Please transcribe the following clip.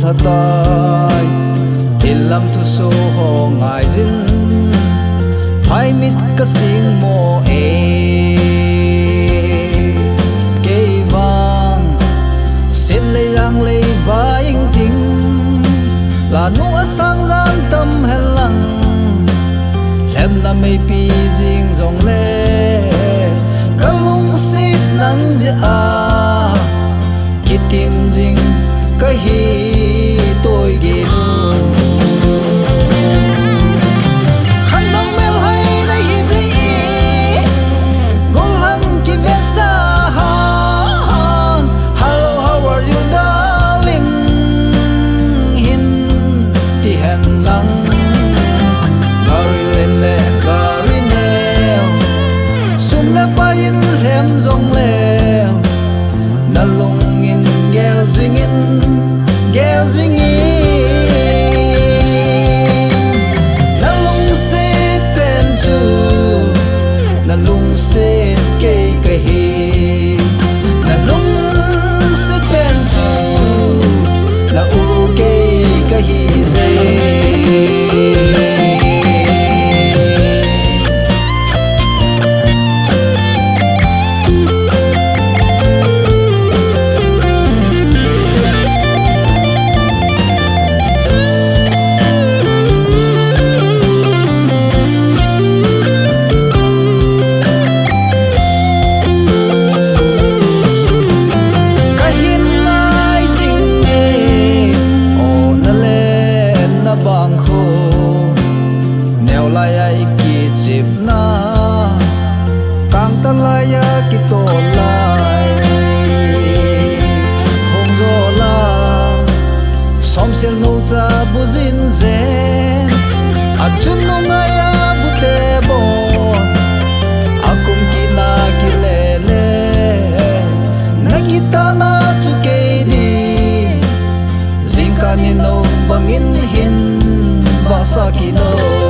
hatai ilam thu so ho ngai zin phai mit ka sing mo e ke vang sin le yang le vaing ting la nu asang zan tâm helang lem na mei pi jing jong le kalung sit nang ja a kitim jing ka hi tôi ge nu khan dong mel hai na hi ji gol hang ki ve sa han hello how are you darling hin ti hen lang pa in hem zong le na lung in gel zing in na lung se pen chu na lung se ke ke hi na lung se pen chu na u ke ke hi ze bang kho neo lai ai ki chip na kang ta lai ya ki to lai hong zo la som sel no cha bu jin zen a chun no nga ya bu te bo akum ki na ki le le na ki ta na chu ke di zing ka ni no bangin hin basaki no